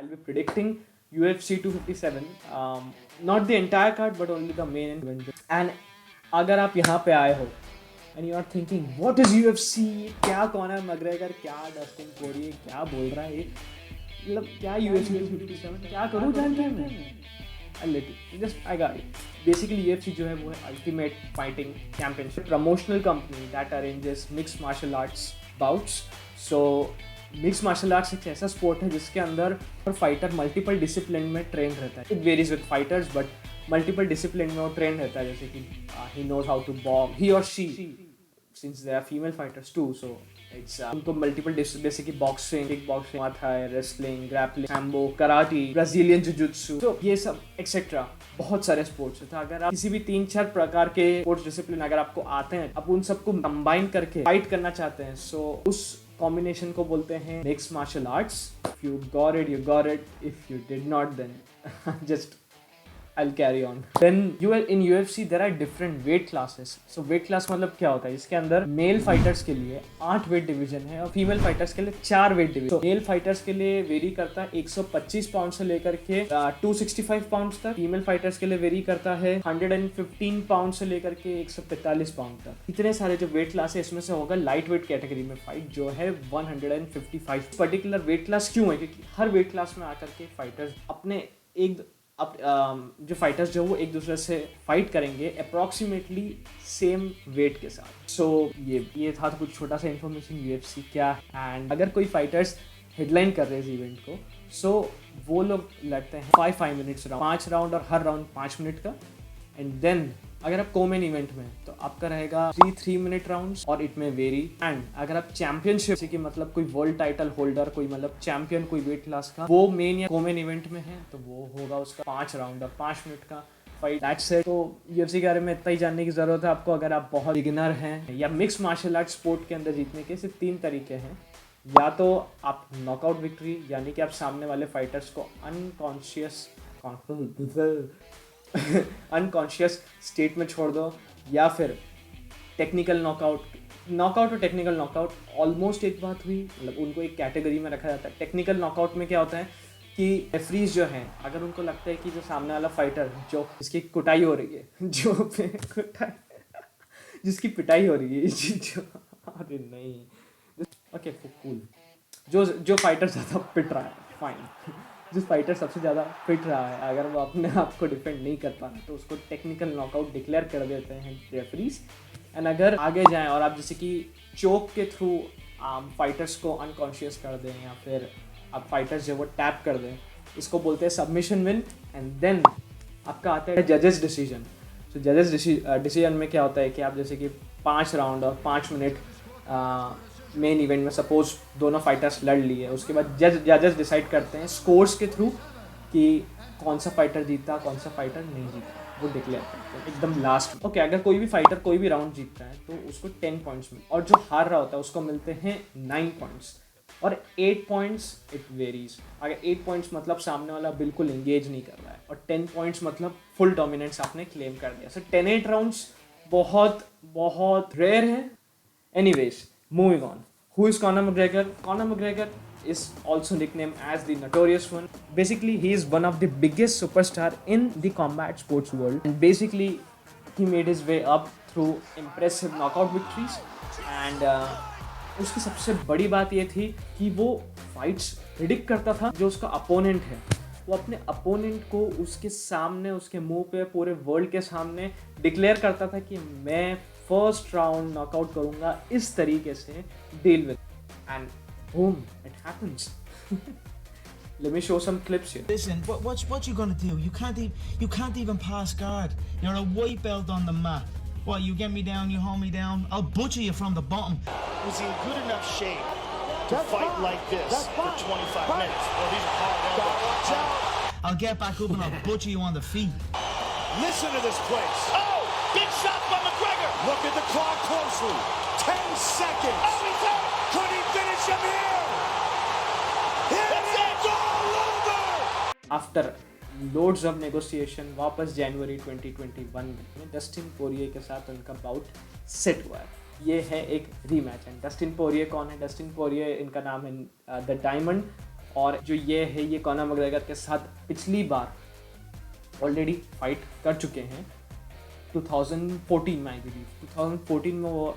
I'll be predicting UFC 257, not the entire card but only the main event. And अगर आप यहाँ पे आए हो and you are thinking what is UFC, क्या कॉनर मैकग्रेगर, क्या डस्टिन पोरिये, क्या बोल रहा है ये, मतलब क्या UFC 257, क्या करूँ जान के मैं? I'll let you. Just I got it. Basically UFC जो है वो है Ultimate Fighting Championship, promotional company that arranges mixed martial arts bouts. So mix martial arts एक ऐसा स्पोर्ट है जिसके अंदर फाइटर मल्टीपल डिसिप्लिन में ट्रेन रहता है. It varies with fighters but multiple discipline में वो ट्रेन रहता है. जैसे कि he knows how to box, he और she, since they are female fighters too, so it's उनको मल्टीपल जैसे कि boxing, kick boxing, muay thai, wrestling, grappling, sambo, karate, Brazilian jujutsu, तो ये सब एक्सेट्रा बहुत सारे स्पोर्ट्स हैं. तो अगर आप किसी भी 3-4 प्रकार के स्पोर्ट्स डिसिप्लिन अगर आपको आते हैं, आप उन सबको कंबाइन करके फाइट करना चाहते हैं, सो उस कॉम्बिनेशन को बोलते हैं mixed martial arts. If you got it you got it, if you did not then just I'll carry on. Then in UFC there are different weight classes. So weight class मतलब क्या होता है? इसके अंदर mail fighters के लिए 8 weight division है और फीमेल फाइटर्स के लिए 4 वेट डिवीजन. तो मेल फाइटर्स के लिए वेरी करता है 125 पाउंड से लेकर के 265 पाउंड तक. फीमेल फाइटर्स के लिए वेरी करता है 115 पाउंड से लेकर के 145 पाउंड तक. इतने सारे जो वेट क्लास है इसमें से होगा लाइट वेट कैटेगरी में फाइट जो है 155. पर्टिकुलर वेट क्लास क्यों है? क्योंकि हर वेट क्लास में आकर के फाइटर्स अपने जो फाइटर्स जो वो एक दूसरे से फाइट करेंगे अप्रॉक्सीमेटली सेम वेट के साथ. सो ये था तो कुछ छोटा सा इन्फॉर्मेशन UFC क्या. एंड अगर कोई फाइटर्स हेडलाइन कर रहे हैं इस इवेंट को, सो वो लोग लड़ते हैं 5 मिनट्स राउंड, 5 राउंड और हर राउंड 5 मिनट का. एंड देन अगर आप कोमेन इवेंट में तो आपका रहेगा 3 मिनट राउंड्स और इट में वेरी. एंड अगर आप चैंपियनशिप की मतलब कोई वर्ल्ड टाइटल होल्डर, कोई मतलब चैंपियन कोई वेट क्लास का, वो मेन या कोमेन इवेंट में है तो वो होगा उसका 5 राउंड और 5 मिनट का फाइट. That's it. तो UFC के बारे में इतना ही जानने की जरूरत है आपको. अगर आप बहुत बिगिनर हैं या मिक्स मार्शल आर्ट स्पोर्ट के अंदर जीतने के सिर्फ 3 तरीके हैं. या तो आप नॉकआउट विक्ट्री, यानी कि आप सामने वाले फाइटर्स को अनकॉन्शियस स्टेट में छोड़ दो, या फिर टेक्निकल नॉकआउट और टेक्निकल नॉकआउट ऑलमोस्ट एक बात हुई. मतलब उनको एक कैटेगरी में रखा जाता है. टेक्निकल नॉकआउट में क्या होता है कि रेफरीज जो हैं अगर उनको लगता है कि जो सामने वाला फाइटर जो जिसकी कुटाई हो रही है जिसकी पिटाई हो रही है अरे नहीं, ओके कूल, जो फाइटर ज़्यादा पिट रहा है, फाइन, जिस फाइटर सबसे ज़्यादा फिट रहा है, अगर वो अपने आप को डिफेंड नहीं कर पा रहा तो उसको टेक्निकल नॉकआउट डिक्लेयर कर देते हैं रेफरीज. एंड अगर आगे जाएं और आप जैसे कि चोक के थ्रू फाइटर्स को अनकॉन्शियस कर दें या फिर आप फाइटर्स जो वो टैप कर दें, इसको बोलते हैं सबमिशन विन. एंड देन आपका आता है जजेस डिसीजन. सो जजेस डिसीजन में क्या होता है कि आप जैसे कि 5 राउंड और 5 मिनट मेन इवेंट में सपोज दोनों फाइटर्स लड़ लिए, उसके बाद जजेस डिसाइड करते हैं स्कोर्स के थ्रू कि कौन सा फाइटर जीता, कौन सा फाइटर नहीं जीता, वो डिक्लेयर करते हैं एकदम लास्ट. ओके, अगर कोई भी फाइटर कोई भी राउंड जीतता है तो उसको 10 पॉइंट्स मिलते हैं और जो हार रहा होता है उसको मिलते हैं 9 पॉइंट्स और 8 पॉइंट्स. It varies. अगर 8 पॉइंट्स मतलब सामने वाला बिल्कुल एंगेज नहीं कर रहा है और 10 पॉइंट्स मतलब फुल डोमिनेंस आपने क्लेम कर दिया. सो 10-8 राउंड्स बहुत रेयर है. Anyways, moving on. Who is Conor McGregor? Conor McGregor is also nicknamed as the Notorious One. Basically, he is one of the biggest superstar in the combat sports world. And basically, he made his way up through impressive knockout victories. And उसकी सबसे बड़ी बात ये थी कि वो fights predict करता था. जो उसका अपोनेंट है वो अपने अपोनेंट को उसके सामने, उसके मुंह पे, पूरे वर्ल्ड के सामने डिक्लेयर करता था कि मैं फर्स्ट राउंड नॉकआउट करूंगा इस तरीके से, deal with. And boom, it happens. Let me show some clips here. Listen, what you gonna do? You can't even pass guard. You're a white belt on the mat. What, you get me down, you hold me down, I'll butcher you from the bottom. Was he in good enough shape to fight like this for 25 minutes? Well, these are hard elbows. I'll get back up and I'll butcher you on the feet. Listen to this place. Oh, big shot by McGregor. Look at the clock closely. 10 seconds. Oh, he's hurt. Could he finish him here? It's all over. After loads of negotiation, वापस जनवरी 2021 में Dustin Poirier के साथ उनका bought set हुआ है. ये है एक रीमैच. एंड डस्टिन पोरिये कौन है? डस्टिन पोरिये, इनका नाम है द डायमंड, और जो ये है ये कॉनर मैकग्रेगर के साथ पिछली बार ऑलरेडी फाइट कर चुके हैं 2014 में, आई बिलीव 2014 में वो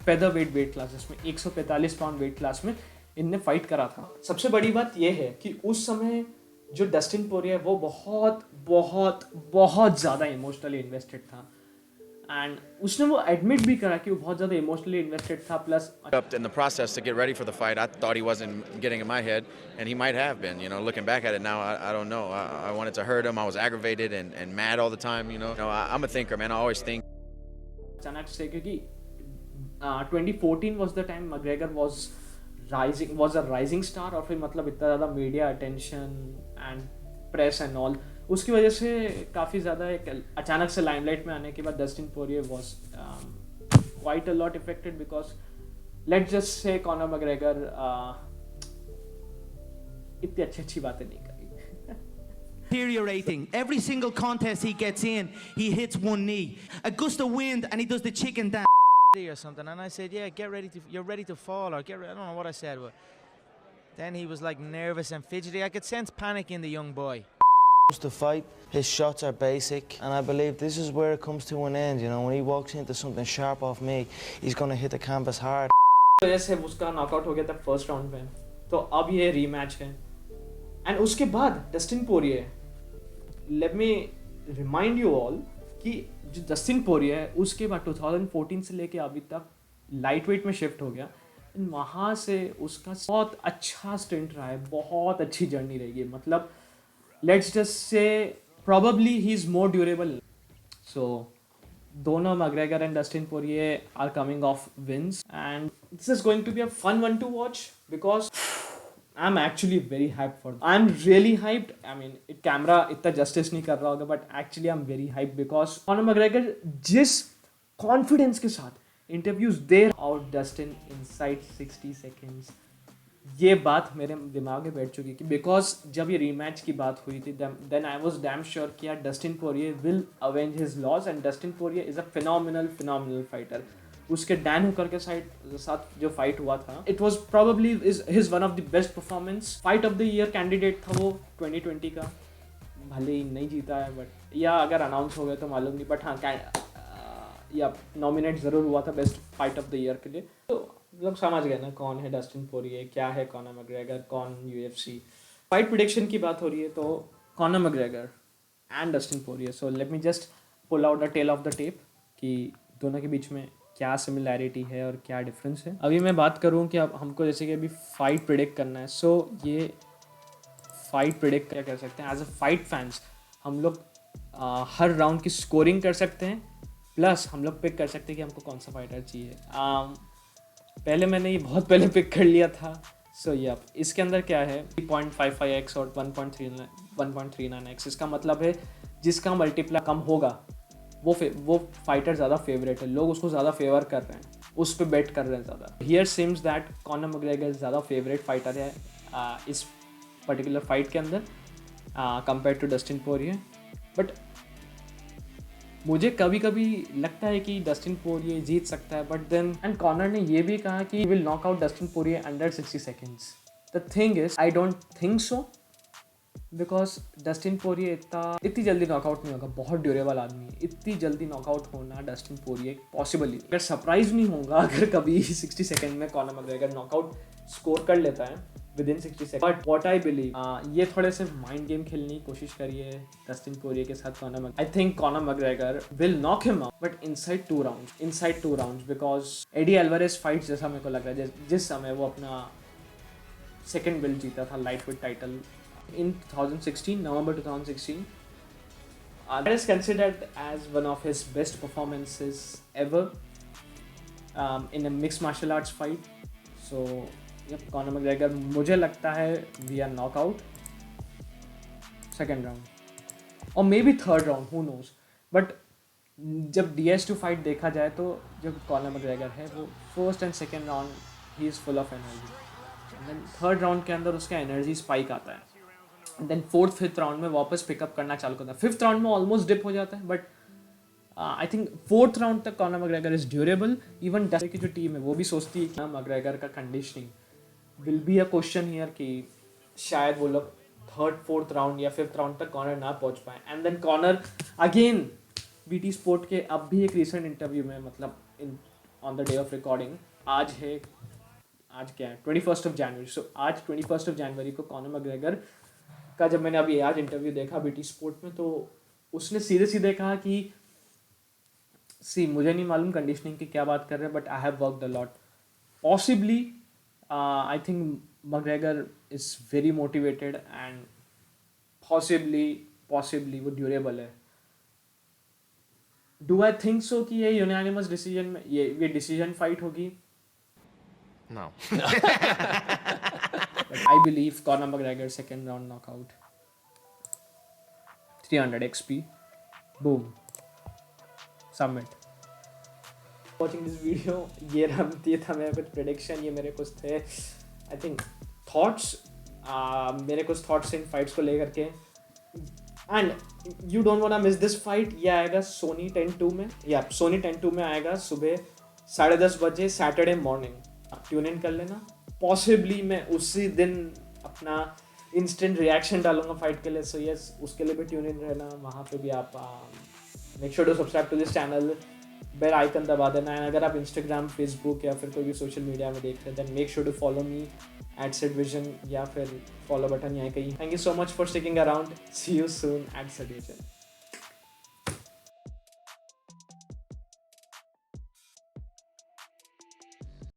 फेदर वेट क्लास जिसमें 145 पाउंड वेट क्लास में इनने फाइट करा था। सबसे बड़ी बात ये है कि उस समय जो डस्टिन पोरिये है वो बहुत बहुत बहुत ज़्यादा इमोशनली इन्वेस्टेड था एंड उसने वो एडमिट भी करा कि वो बहुत ज़्यादा इमोशनली इन्वेस्टेड था plus Up in the process to get ready for the fight, I thought he wasn't getting in my head, and he might have been. You know, looking back at it now, I don't know. I wanted to hurt him. I was aggravated and mad all the time. You know, I'm a thinker, man. I always think. अचानक से क्योंकि 2014 was the time McGregor was a rising star और फिर मतलब इतना ज़्यादा media attention and press and all उसकी वजह से काफ़ी ज़्यादा एक अचानक से लाइमलाइट में आने के बाद Dustin Poirier was quite a lot affected because let's just say Conor McGregor इतनी अच्छी बातें नहीं करी। Deteriorating. Every single contest he gets in, he hits one knee. A gust of wind and he does the chicken dance or something. And I said, yeah, you're ready to fall, or I don't know what I said, but then he was like nervous and fidgety. I could sense panic in the young boy. To fight, his shots are basic, and I believe this is where it comes to an end. You know, when he walks into something sharp off me, he's gonna hit the canvas hard. वजह से उसका knockout हो गया था first round में, तो अब ये रीमैच है एंड उसके बाद Dustin Poirier, let me remind you all कि जो डस्टिन पोरिये है उसके बाद 2014 से लेके अभी तक लाइट वेट में शिफ्ट हो गया, वहाँ से उसका बहुत अच्छा स्टिंट रहा है, बहुत अच्छी जर्नी रही है। मतलब let's just say probably he is more durable. So दोनों McGregor and Dustin Poirier are coming off wins and this is going to be a fun one to watch because I am actually very hype for I am really hyped. I mean camera इतना justice नहीं कर रहा होगा but actually I am very hype because Conor McGregor जिस confidence के साथ interviews दे out Dustin inside 60 seconds, ये बात मेरे दिमाग में बैठ चुकी कि बिकॉज जब ये रीमैच की बात हुई थी then I was damn sure कि यार Dustin Poirier will avenge his loss and Dustin Poirier is a phenomenal fighter. उसके डैन हुकर के साथ जो फाइट हुआ था it was probably is his one of the best performance. Fight of the year candidate था वो 2020 का, भले ही नहीं जीता है बट या अगर अनाउंस हो गया तो मालूम नहीं, बट हाँ या नॉमिनेट ज़रूर हुआ था best fight of the year के लिए। तो लोग समझ गए ना कौन है डस्टिन पोरिये, क्या है कॉनर मैकग्रेगर, कौन यूएफसी। फाइट प्रेडिक्शन की बात हो रही है तो Conor McGregor and Dustin Poirier. So let me just pull out the tale of the tape कि दोनों के बीच में क्या सिमिलैरिटी है और क्या डिफरेंस है। अभी मैं बात करूँ कि अब हमको जैसे कि अभी फाइट प्रेडिक्ट करना है, सो ये फाइट प्रेडिक्ट क्या कर सकते हैं एज अ फाइट फैंस। हम लोग हर राउंड की स्कोरिंग कर सकते हैं, प्लस हम लोग पिक कर सकते हैं कि हमको कौन सा फाइटर चाहिए। पहले मैंने ये बहुत पहले पिक कर लिया था। सो ये इसके अंदर क्या है 3.55x और 1.39x। इसका मतलब है जिसका मल्टीप्लाई कम होगा वो फाइटर ज़्यादा फेवरेट है, लोग उसको ज़्यादा फेवर कर रहे हैं, उस पर बेट कर रहे हैं ज़्यादा। Here seems that Conor McGregor ज़्यादा फेवरेट फाइटर है इस पर्टिकुलर फाइट के अंदर compare to Dustin Poirier. But मुझे कभी कभी लगता है कि डस्टिन पोरिये जीत सकता है, बट देन एंड कॉनर ने ये भी कहा कि will knock out Dustin Poirier under 60 seconds. The thing is I don't think so because Dustin Poirier इतनी जल्दी नॉकआउट नहीं होगा, बहुत ड्यूरेबल आदमी है, इतनी जल्दी नॉकआउट होना डस्टिन पोरिये पॉसिबल ही नहीं। अगर सरप्राइज नहीं होगा अगर कभी 60 सेकेंड में कॉनर मैकग्रेगर नॉकआउट स्कोर कर लेता है within 60 second. But what I believe ये थोड़े से माइंड गेम खेलने की कोशिश करिए डस्टिन पोरिये के साथ Conor McGregor. I think Conor McGregor will knock him out but inside two rounds because Eddie Alvarez fight जैसा मेरे को लग रहा है जिस समय वो अपना सेकेंड बेल्ट जीता था light weight title in 2016, November 2016. That is considered as one of his best performances ever in a mixed martial arts fight. So, yep, Conor McGregor मुझे लगता है via knockout, second round or maybe third round, who knows. But जब DS2 fight देखा जाए तो जब Connor McGregor है वो फर्स्ट एंड सेकेंड राउंड ही is full of energy, then third round के अंदर उसका एनर्जी स्पाइक आता है, देन फोर्थ फिफ्थ राउंड में वापस पिकअप करना चालू करता है। फिफ्थ राउंड में ऑलमोस्ट डिप हो जाता है but I think fourth round तक Conor McGregor is durable. Even Dustin की जो टीम है वो भी सोचती है कि मैकग्रेगर का conditioning will be a question here कि शायद वो लोग 3rd 4th राउंड या 5th राउंड तक कॉनर ना पहुंच पाए. And then Conor again BT sport के अब भी एक रिसेंट इंटरव्यू में, मतलब in on the day of recording, आज क्या है 21st ऑफ जनवरी. सो आज 21st ऑफ जनवरी को कॉनर मैकग्रेगर का जब मैंने अभी आज इंटरव्यू देखा BT स्पोर्ट में, तो उसने सीधे कहा कि मुझे नहीं मालूम कंडीशनिंग की क्या बात कर रहे हैं, but I have worked a lot. Possibly I think McGregor is very motivated and possibly वो ड्यूरेबल है. डू आई थिंक सो कि ये यूनानिमस डिसीजन में ये डिसीजन फाइट होगी? No. I believe Conor McGregor second round knockout. 300 XP. Boom. Submit. Watching this video, ये था मेरा कुछ prediction, ये मेरे कुछ थे I think thoughts, मेरे कुछ thoughts इन fights को लेकर के. And you don't wanna miss this fight. ये आएगा Sony 10-2 में, या Sony 10-2 में आएगा सुबह 10:30 बजे Saturday morning. आप ट्यून इन कर लेना. पॉसिबली मैं उसी दिन अपना इंस्टेंट रिएक्शन डालूंगा फाइट के लिए. सो यस, उसके लिए भी ट्यून इन रहना. वहाँ पे भी आप make sure to subscribe to this channel, bell icon दबा देना. एंड अगर आप इंस्टाग्राम, फेसबुक या फिर कोई भी सोशल मीडिया में देख रहे हैं, then make sure to follow me @SidVision, या फिर फॉलो बटन यहाँ कहीं. Thank you so much for sticking around. See you soon @SidVision.